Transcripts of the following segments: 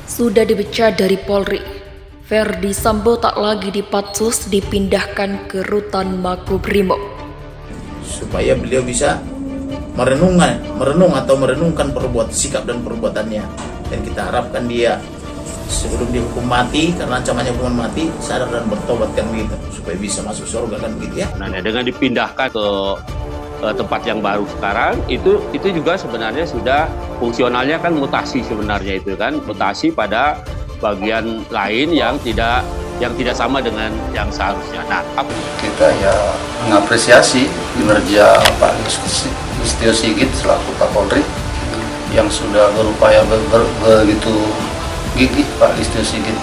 Sudah dipecat dari Polri, Ferdy Sambo tak lagi di Patsus, dipindahkan ke Rutan Makobrimob. Supaya beliau bisa merenungkan sikap dan perbuatannya, dan kita harapkan dia sebelum dihukum mati, karena ancamannya hukuman mati, sadar dan bertobat kan begitu, supaya bisa masuk surga kan begitu ya. Nah, dengan dipindahkan ke tempat yang baru sekarang, itu juga sebenarnya sudah fungsionalnya kan mutasi, sebenarnya itu kan mutasi pada bagian lain yang tidak sama dengan yang seharusnya. Nah, kita ya mengapresiasi kinerja Pak Listio Sigit selaku Kapolri yang sudah berupaya begitu gigih Pak Listio Sigit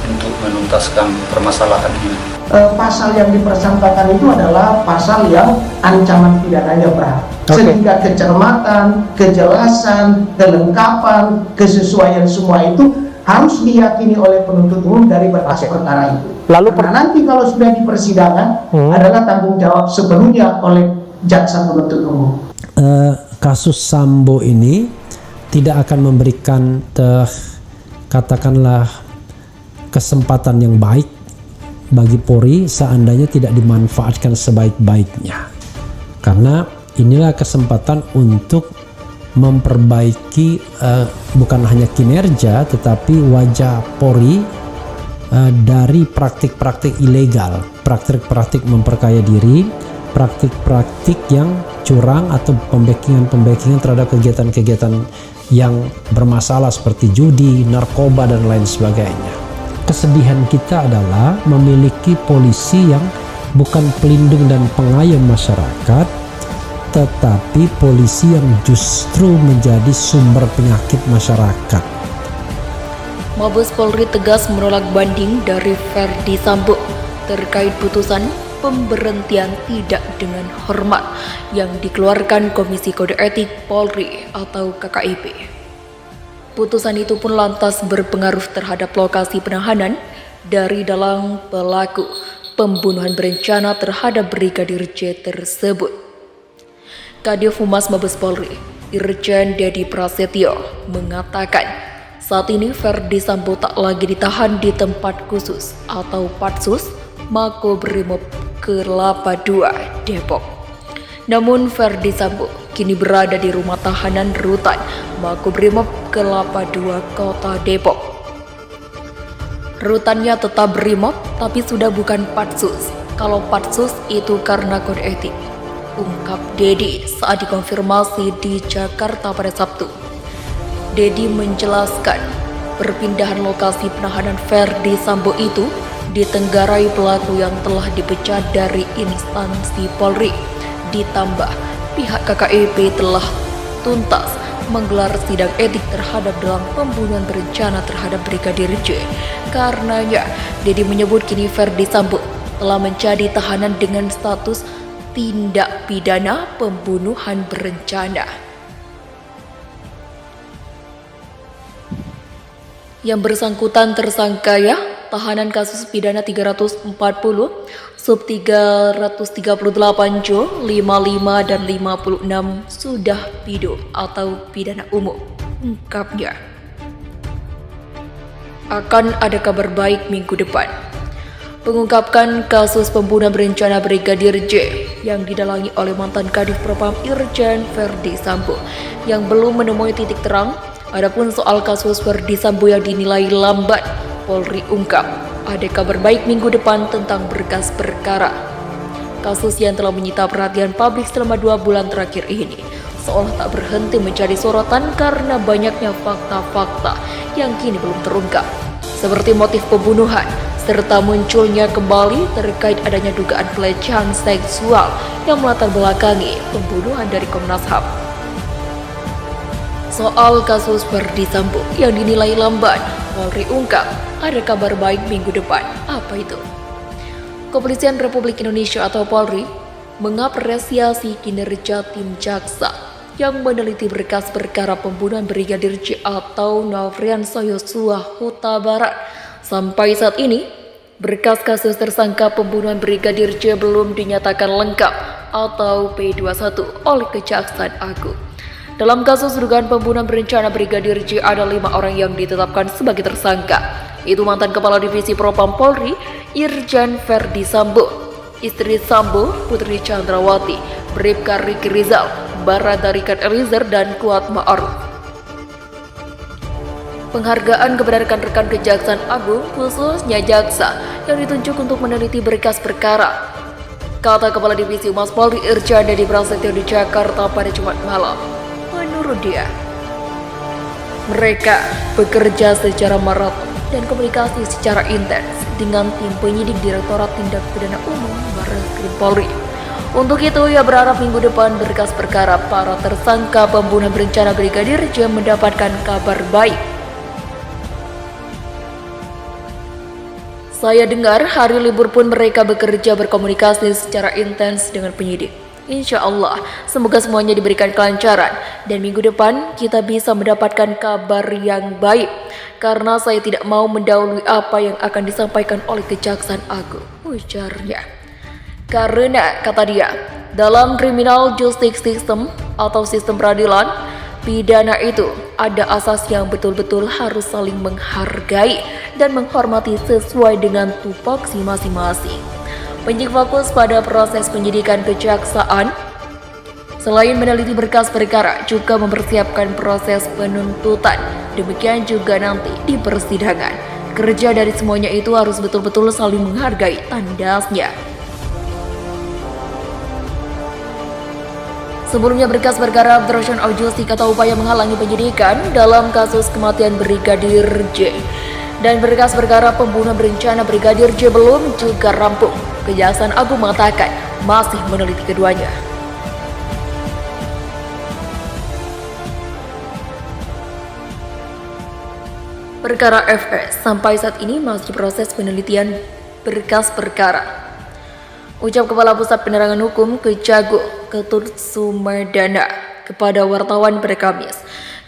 untuk menuntaskan permasalahan ini. Pasal yang dipersangkakan itu adalah pasal yang ancaman pidananya berat. Sehingga kecermatan, kejelasan, kelengkapan, kesesuaian semua itu harus diyakini oleh penuntut umum dari berkas perkara itu. Karena nanti kalau sudah di persidangan adalah tanggung jawab sepenuhnya oleh jaksa penuntut umum. Kasus Sambo ini tidak akan memberikan katakanlah kesempatan yang baik bagi Polri seandainya tidak dimanfaatkan sebaik-baiknya, karena inilah kesempatan untuk memperbaiki bukan hanya kinerja tetapi wajah Polri dari praktik-praktik ilegal, praktik-praktik memperkaya diri, praktik-praktik yang curang atau pembackingan terhadap kegiatan-kegiatan yang bermasalah seperti judi, narkoba dan lain sebagainya. Kesedihan kita adalah memiliki polisi yang bukan pelindung dan pengayom masyarakat, tetapi polisi yang justru menjadi sumber penyakit masyarakat. Mabes Polri tegas menolak banding dari Ferdy Sambo terkait putusan pemberhentian tidak dengan hormat yang dikeluarkan Komisi Kode Etik Polri atau KKIP. Putusan itu pun lantas berpengaruh terhadap lokasi penahanan dari dalam pelaku pembunuhan berencana terhadap Brigadir J tersebut. Kadif Humas Mabes Polri, Irjen Dedi Prasetyo, mengatakan saat ini Ferdy Sambo tak lagi ditahan di tempat khusus atau Patsus Makobrimob Kelapa II, Depok. Namun Ferdy Sambo kini berada di rumah tahanan Rutan Makobrimob Kelapa II, Kota Depok. Rutannya tetap Brimob, tapi sudah bukan Patsus. Kalau Patsus itu karena kode etik, ungkap Dedi saat dikonfirmasi di Jakarta pada Sabtu. Dedi menjelaskan perpindahan lokasi penahanan Ferdy Sambo itu ditenggarai pelaku yang telah dipecat dari instansi Polri. Ditambah pihak KKIP telah tuntas menggelar sidang etik terhadap dalam pembunuhan berencana terhadap Brigadir J. Karenanya, Dedi menyebut kini Ferdy Sambo telah menjadi tahanan dengan status tindak pidana pembunuhan berencana. Yang bersangkutan tersangka tahanan kasus pidana 340 sub 338 Jo 55 dan 56 sudah pido atau pidana umum, ungkapnya. Akan ada kabar baik minggu depan. Pengungkapkan kasus pembunuhan berencana Brigadir J yang didalangi oleh mantan Kadif Propam Irjen Ferdy Sambo yang belum menemui titik terang. Adapun soal kasus Ferdy Sambo yang dinilai lambat, Polri ungkap ada kabar baik minggu depan tentang berkas perkara. Kasus yang telah menyita perhatian publik selama 2 bulan terakhir ini seolah tak berhenti menjadi sorotan karena banyaknya fakta-fakta yang kini belum terungkap, seperti motif pembunuhan, serta munculnya kembali terkait adanya dugaan pelecehan seksual yang melatar belakangi pembunuhan dari Komnas HAM. Soal kasus Ferdy Sambo yang dinilai lamban, Polri ungkap ada kabar baik minggu depan. Apa itu? Kepolisian Republik Indonesia atau Polri mengapresiasi kinerja tim jaksa yang meneliti berkas perkara pembunuhan Brigadir J atau Nofriansah Yosua Huta Barat. Sampai saat ini, berkas kasus tersangka pembunuhan Brigadir J belum dinyatakan lengkap atau P21 oleh Kejaksaan Agung. Dalam kasus dugaan pembunuhan berencana Brigadir J ada 5 orang yang ditetapkan sebagai tersangka. Itu mantan Kepala Divisi Propam Polri, Irjen Verdi Sambo, istri Sambo, Putri Chandrawati, Bribka Riki Rizal, Barada Richard Eliezer, dan Kuat Ma'ruf. Penghargaan kepada rekan-rekan Kejaksaan Agung, khususnya jaksa yang ditunjuk untuk meneliti berkas perkara, kata Kepala Divisi Humas Polri Irjen Deddy Prasetyo di Jakarta pada Jumat malam. Menurut dia, mereka bekerja secara maraton dan komunikasi secara intens dengan tim penyidik Direktorat Tindak Pidana Umum Barreskrim Polri. Untuk itu, ia berharap minggu depan berkas perkara para tersangka pembunuhan berencana Brigadir J mendapatkan kabar baik. Saya dengar hari libur pun mereka bekerja berkomunikasi secara intens dengan penyidik. Insya Allah, semoga semuanya diberikan kelancaran dan minggu depan kita bisa mendapatkan kabar yang baik. Karena saya tidak mau mendahului apa yang akan disampaikan oleh Kejaksaan Agung, ujarnya. Karena, kata dia, dalam criminal justice system atau sistem peradilan pidana itu ada asas yang betul-betul harus saling menghargai dan menghormati sesuai dengan tupoksi masing-masing. Penyidik fokus pada proses penyidikan kejaksaan. Selain meneliti berkas perkara, juga mempersiapkan proses penuntutan. Demikian juga nanti di persidangan. Kerja dari semuanya itu harus betul-betul saling menghargai, tandasnya. Sebelumnya berkas perkara obstruction of justice atau upaya menghalangi penyidikan dalam kasus kematian Brigadir J dan berkas perkara pembunuhan berencana Brigadir J belum juga rampung. Kejaksaan Agung mengatakan masih meneliti keduanya. Perkara FS sampai saat ini masih proses penelitian berkas perkara. Ucap Kepala Pusat Penerangan Hukum Kejagung, Ketut Sumedana, kepada wartawan pada Kamis.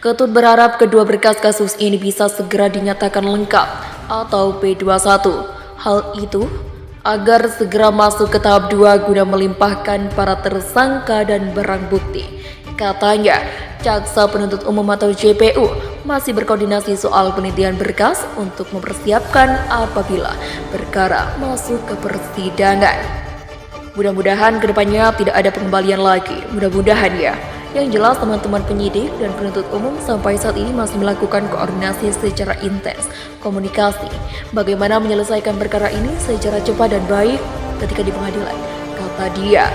Ketut berharap kedua berkas kasus ini bisa segera dinyatakan lengkap atau P21. Hal itu agar segera masuk ke tahap 2 guna melimpahkan para tersangka dan barang bukti. Katanya, Jaksa Penuntut Umum atau JPU masih berkoordinasi soal penelitian berkas untuk mempersiapkan apabila perkara masuk ke persidangan. Mudah-mudahan kedepannya tidak ada pengembalian lagi, mudah-mudahan ya. Yang jelas teman-teman penyidik dan penuntut umum sampai saat ini masih melakukan koordinasi secara intens, komunikasi, bagaimana menyelesaikan perkara ini secara cepat dan baik ketika di pengadilan, kata dia.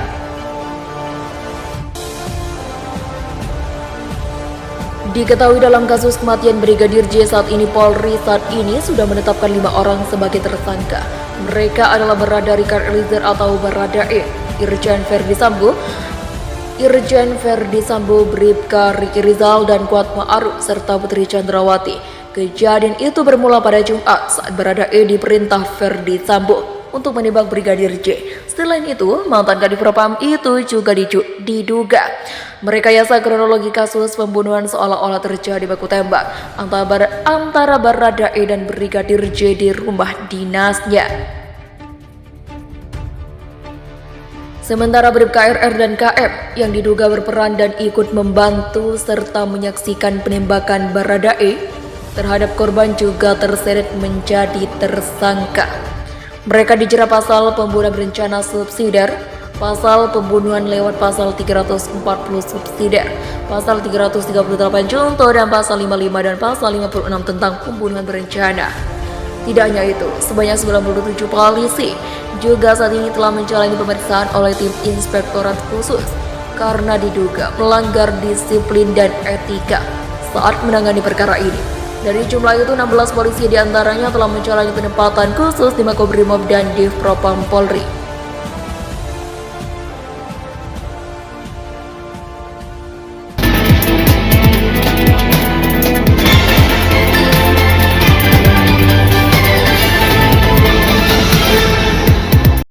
Diketahui dalam kasus kematian Brigadir J saat ini Polri saat ini sudah menetapkan 5 orang sebagai tersangka. Mereka adalah Barada Richard Eliezer atau Baradae, Irjen Verdi Sambo, Bribka Riki Rizal, dan Kuat Ma'ruf serta Putri Chandrawati. Kejadian itu bermula pada Jumat saat Baradae diperintah Verdi Sambo untuk menembak Brigadir J. Selain itu, mantan Kadif Propam itu juga diduga merekayasa kronologi kasus pembunuhan seolah-olah terjadi baku tembak antara Baradae dan Brigadir J di rumah dinasnya. Sementara Bribka RR dan KM yang diduga berperan dan ikut membantu serta menyaksikan penembakan Baradae terhadap korban juga terseret menjadi tersangka. Mereka dijerat pasal pembunuhan berencana subsidiar, pasal pembunuhan lewat pasal 340 subsidiar, pasal 338 contoh, dan pasal 55 dan pasal 56 tentang pembunuhan berencana. Tidak hanya itu, sebanyak 97 polisi juga saat ini telah menjalani pemeriksaan oleh tim inspektorat khusus karena diduga melanggar disiplin dan etika saat menangani perkara ini. Dari jumlah itu, 16 polisi diantaranya telah menjalani penempatan khusus di Makobrimob dan Div Propam Polri.